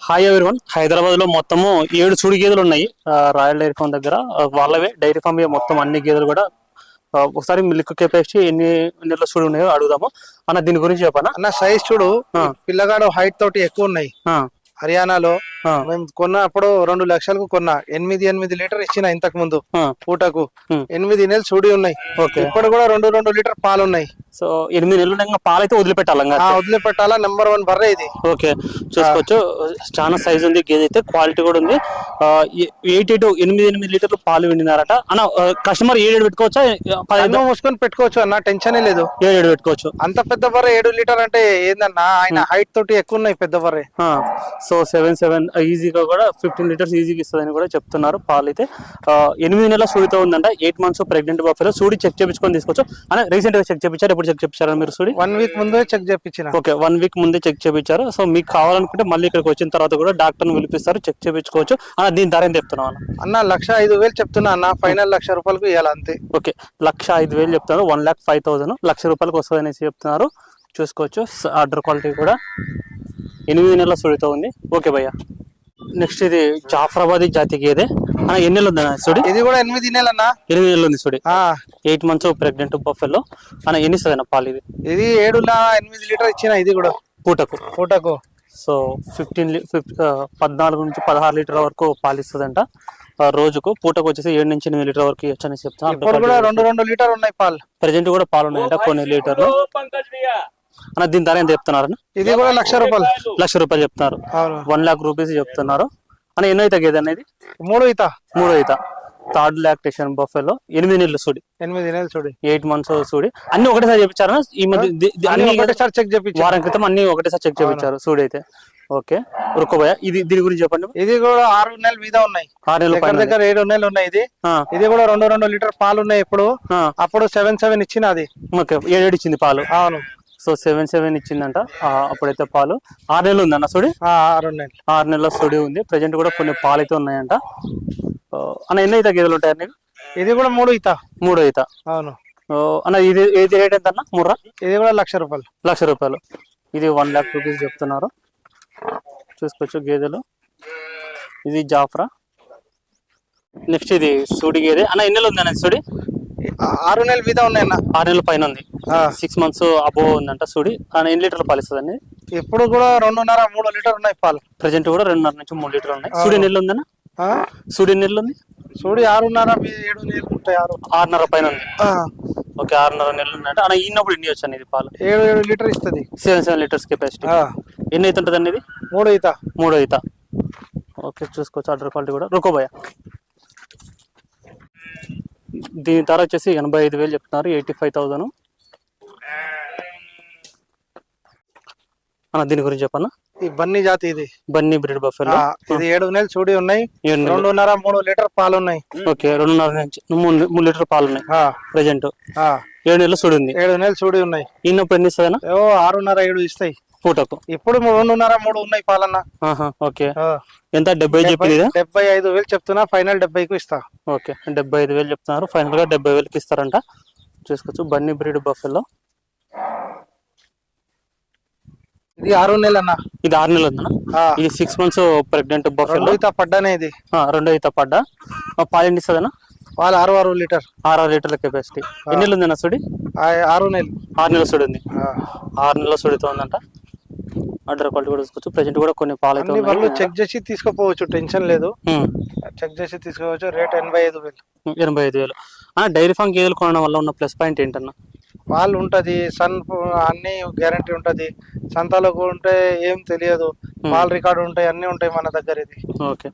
Hi everyone, Hyderabad లో మొత్తము 7 సూడి గేదెలు ఉన్నాయి. రాయల్ డైరీ ఫామ్ దగ్గర వాళ్ళవే డైరీ ఫామ్ మొత్తం అన్ని గేదెలు కూడా. ఒకసారి మిల్క్ కెపాసిటీ ఎన్ని నెలల సూడి ఉన్నాయో అడుగుదాము అన్న. దీని గురించి చెప్పనా అన్న? సైజ్ చూడు, పిల్లగాడు హైట్ తోటి ఎక్కువ ఉన్నాయి. హర్యానాలో మేము కొన్నప్పుడు 2 లక్షలకు కొన్నా. 8 లీటర్ ఇచ్చిన ఇంతకు ముందు పూటకు. 8 నెలలు సూడి ఉన్నాయి. ఇప్పుడు కూడా 2 లీటర్ పాలు ఉన్నాయి. సో 8 నెలలు పాలు అయితే వదిలిపెట్టాలా. నెంబర్ 1 బర్రె ఇది. ఓకే, చూసుకోవచ్చు. చాలా సైజ్ ఉంది గేదె అయితే, క్వాలిటీ కూడా ఉంది. 8 లీటర్లు పాలు విండినారట అన్న. కస్టమర్ 7 పెట్టుకోవచ్చా? 10 మూసుకొని పెట్టుకోవచ్చు అన్న, టెన్షన్ లేదు. 7 పెట్టుకోవచ్చు. అంత పెద్ద బర్రె 7 లీటర్ అంటే ఏందన్నా? ఆయన హైట్ తోటి ఎక్కువ ఉన్నాయి పెద్ద బర్రె. సో 7 ఈజీగా కూడా 15 లీటర్స్ ఈజీగా ఇస్తుందని కూడా చెప్తున్నారు. పాలు అయితే 8 నెలల సూడితో ఉందంట. 8 months ప్రెగ్నెంట్ బఫెలో. సూడి చెక్ చేయించుకొని తీసుకోవచ్చు అన్న. రీసెంట్ గా చెక్ చేయించారు? ఎప్పుడు చెక్ చేయించారు మీరు సూడి? 1 వీక్ ముందే చెక్ చేయించిన. ఓకే, 1 వీక్ ముందే చెక్ చేయించారు. సో మీకు కావాలనుకుంటే మళ్ళీ ఇక్కడికి వచ్చిన తర్వాత కూడా డాక్టర్ని పిలిపిస్తారు, చెక్ చేయించుకోవచ్చు అన్న. దీని ధర ఎంత చెప్తున్నావు అన్న? 1,05,000 చెప్తున్నా అన్న. ఫైనల్ 1,00,000 రూపాయలకు ఇవ్వాలి అంతే. ఓకే, 1,05,000 చెప్తున్నారు. 1,05,000 1,00,000 రూపాయలకు వస్తుంది అనేసి చెప్తున్నారు. చూసుకోవచ్చు. ఆర్డర్ క్వాలిటీ కూడా 8 నెలల సూడితో ఉంది. ఓకే భయ్య. నెక్స్ట్ ఇది జాఫరాబాదీ జాతి గేదె అన్న. ఎన్ని నెలలు ఉంది సూడి? ఇది కూడా 8 నెలలు అన్న. 8 నెలలు ఉంది సూడి. 8 months ప్రెగ్నెంట్ బఫెలో అన్న. ఎన్ని ఇస్తుంది అన్న పాలు? ఇది 8 లీటర్ ఇచ్చిన. ఇది కూడా పూటకు. సో 14 నుంచి 16 లీటర్ వరకు పాలు ఇస్తుందంట రోజుకు. పూటకు వచ్చేసి 7 నుంచి 8 లీటర్ వరకు ఇవ్వచ్చు అని చెప్తాను. ఇప్పుడు కూడా 2 లీటర్ ఉన్నాయి పాలు. ప్రెజెంట్ కూడా పాలు ఉన్నాయంట కొన్ని లీటర్లు అన్న. దీని ధర ఎంత చెప్తున్నారు? ఇది కూడా 1,00,000 రూపాయలు. 1,00,000 రూపాయలు చెప్తున్నారు. 1,00,000 రూపీస్ చెప్తున్నారు అన్న. ఎన్నో ఈత గేదె అనేది? 3 ఈత. Third lactation buffalo. 8 నెలలు సూడి. 8 నెలలు సూడి. 8 months సూడి. అన్ని ఒకటేసారి చెప్పించారా? ఈ మధ్య ఒకటేసారి చెక్ చేయించారు. వారం క్రితం అన్ని ఒకటేసారి చెక్ చేయించారు సూడి అయితే. ఓకే, రుకోబోయా. దీని గురించి చెప్పండి. ఇది కూడా 6 నెలల మీద ఉన్నాయి. 6 నెలల దగ్గర 7 నెలలు ఉన్నాయి. ఇది కూడా 2 లీటర్ పాలు ఉన్నాయి. అప్పుడు 7 ఇచ్చిన. అది ఓకే, 7 ఇచ్చింది పాలు. అవును. సో 7 ఇచ్చిందంట అప్పుడైతే పాలు. 6 నెలలు ఉందన్న సూడి. 6 నెలల సూడి ఉంది. ప్రెజెంట్ కూడా కొన్ని పాలు అయితే ఉన్నాయంట అన్న. ఎన్ని ఈత గేదెలు ఉంటాయి? ఇది కూడా 3 ఈత. అవును అన్న. ఇది రేట్ ఎంత అన్న? ముర్రా ఇది కూడా 1,00,000 రూపాయలు. 1,00,000 రూపాయలు. ఇది 1,00,000 రూపీస్ చెప్తున్నారు. చూసుకోవచ్చు గేదెలు. ఇది జాఫ్రా. నెక్స్ట్ ఇది సూడి గేదె అన్న. ఎన్ని నెలలు ఉంది అన్న సూడి? 6 నెలల మీద ఉన్నాయన్న. 6 నెలల పైన ఉంది. 6 months అబోవ్ ఉందంట సూడి. ఎన్ని లీటర్లు పాలు ఇస్తుంది అండి? ఇప్పుడు కూడా 2.5-3 లీటర్ ఉన్నాయి పాలు. ప్రెజెంట్ కూడా 2.5 నుంచి 3 లీటర్లు ఉన్నాయి. సూడి నెలలు ఉందన్న? సూడి నెలలు ఉంది. సూడి 6.5-7 నెలలు ఉంటాయి. 6.5 పైన ఉంది. ఓకే, 6.5 నెలలు ఉందంట అన్న. ఈనప్పుడు ఎన్ని వచ్చాను ఇది పాలు? 7 లీటర్ ఇస్తుంది. 7 లీటర్స్ కెపాసిటీ. ఎన్ని అయితే ఉంటుంది అండి ఇది? 3 ఈత. ఓకే, చూసుకోవచ్చు. ఆర్డర్ క్వాలిటీ కూడా. రుకోబోయా. దీని ధర వచ్చేసి 85,000 చెప్తున్నారు. 85,000 అన్న. దీని గురించి చెప్పన్నా. ఈ బన్నీ జాతి. ఇది బన్నీ బ్రీడ్ బఫెలో. ఇది 7 నెలలు సూడి ఉన్నాయి. 2.5-3 లీటర్ పాలు ఉన్నాయి. ఓకే, 2.5 నుంచి 3 లీటర్ పాలు ఉన్నాయి ప్రెజెంట్. 7 నెలలు సూడి ఉంది. 7 నెలలు సూడి ఉన్నాయి. ఈనప్పుడు ఎన్ని ఇస్తాయన్నా? 6.5-7 ఇస్తాయి పూటకు. ఇప్పుడు 2.5-3 ఉన్నాయి పాలన్న. ఓకే, ఎంత? 70 చెప్పింది. 75,000 చెప్తున్నా. ఫైనల్ 70కు ఇస్తా. ఓకే, 75,000 చెప్తున్నారు. ఫైనల్ గా 70,000కి ఇస్తారంట. చూసుకోవచ్చు. Bunny breed buffalo. ఇది 6 నెలలు అన్న. ఇది 6 నెలలు ఉందన్న. ఇది 6 months ప్రెగ్నెంట్ బఫెలో. 2 ఈత పడ్డానే ఇది. 2 ఈత పడ్డా. పాలు ఎన్ని ఇస్తుందన్న? పాలు 6 లీటర్. 6 లీటర్ల కెపాసిటీ. ఎన్ని నెలలు ఉందన్న సూడి? 6 నెలలు. 6 నెలల సూడి ఉంది. 6 నెలల సూడితో ఉందంట. ఆర్డర్ క్వాలిటీ కూడా చూసుకోవచ్చు. ప్రెజెంట్ కూడా కొన్ని పాలు అయితే వాళ్ళు చెక్ చేసి తీసుకోపోవచ్చు. టెన్షన్ లేదు. చెక్ చేసి తీసుకోవచ్చు. రేట్ 85,000. 85,000. డైరీ ఫామ్ గేదెలు కొనడం వల్ల ఉన్న ప్లస్ పాయింట్ ఏంటన్నా? పాలు ఉంటది. అన్ని గ్యారంటీ ఉంటది. సంతాలో ఉంటే ఏం తెలియదు. పాలు రికార్డు ఉంటాయి. అన్ని ఉంటాయి మన దగ్గర. ఇది ఓకే.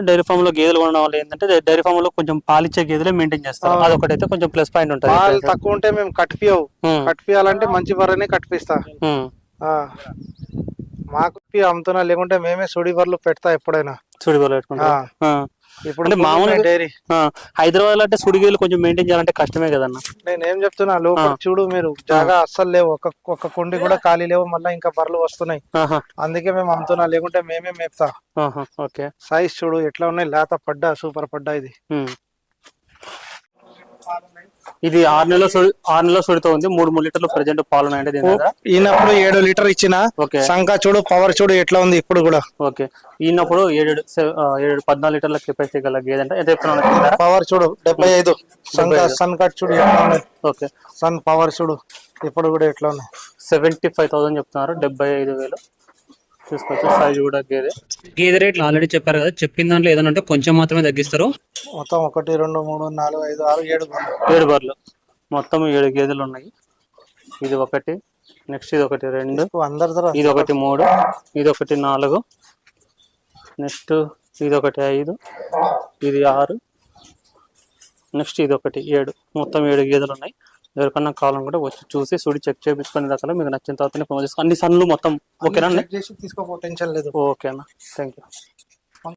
డైరీ ఫామ్ లో గేదెలు కొనడం వల్ల ఏంటంటే, డైరీ ఫామ్ లో కొంచెం పాలిచ్చే గేదెలే మెయింటైన్ చేస్తారు. అదొకటైతే కొంచెం ప్లస్ పాయింట్ ఉంటుంది. పాలు తక్కువ ఉంటే మేము కట్టిపియాలంటే మంచి బర్రెనే కట్టిపిస్తా. మాకు అమ్ముతున్నా. లేకుంటే మేమే సూడి బర్రెలు పెడతా. ఎప్పుడైనా సూడి బర్రెలు పెట్టుకుంటా. ఇప్పుడు మామూలుగా డైరీ హైదరాబాద్ లో అంటే సూడి గేదెలు కొంచెం మెయింటైన్ చేయాలంటే కష్టమే కదన్నా. నేను ఏం చెప్తున్నా, లోపల చూడు మీరు, జాగా అస్సలు లేవు. ఒక్క కుండి కూడా ఖాళీ లేవు. మళ్ళీ ఇంకా బర్రెలు వస్తున్నాయి. అందుకే మేము అమ్ముతున్నా. లేకుంటే మేమే మేపుతా. ఓకే, సైజ్ చూడు ఎట్లా ఉన్నాయి. లేత పడ్డా, సూపర్ పడ్డా. ఇది ఇది 6 నెలల సుడితో ఉంది. 3 లీటర్లు ప్రెజెంట్ పాలు ఉన్నాయండి దీని దగ్గర. ఈయనప్పుడు 7 లీటర్ ఇచ్చిన. ఓకే. సంఖ చూడు, పవర్ చూడు ఎట్లా ఉంది ఇప్పుడు కూడా. ఓకే. ఈయనప్పుడు 14 లీటర్ల కెపాసిటీ గల గేదె అంటే ఎంత చెప్తున్నాను? పవర్ చూడు 75. సన్ కట్ చూడు ఎట్లా ఉన్నాయి. ఓకే. సన్ పవర్ చూడు ఇప్పుడు కూడా ఎట్లా ఉన్నాయి. 75,000 చెప్తున్నారు. 75,000 చూసుకోవచ్చు. సైజ్ కూడా గేదె రేట్లు ఆల్రెడీ చెప్పారు కదా. చెప్పిన దాంట్లో ఏదైనా ఉంటే కొంచెం మాత్రమే తగ్గిస్తారు. మొత్తం 1 2 3 4 5 6 7 బర్రెలు మొత్తం 7 గేదెలు ఉన్నాయి. ఇది ఒకటి, నెక్స్ట్ ఇది ఒకటి 2, ఇది ఒకటి 3, ఇది ఒకటి 4, నెక్స్ట్ ఇది ఒకటి 5, ఇది 6, నెక్స్ట్ ఇది ఒకటి 7. మొత్తం 7 గేదెలు ఉన్నాయి. ఎవరికన్నా కావాలనుకుంటే వచ్చి చూసి సుడి చెక్ చేయించుకునే దాకా మీకు నచ్చిన తర్వాత అన్ని సన్లు మొత్తం ఓకేనా? తీసుకోపో, టెన్షన్ లేదు. ఓకేనా, థ్యాంక్ యూ.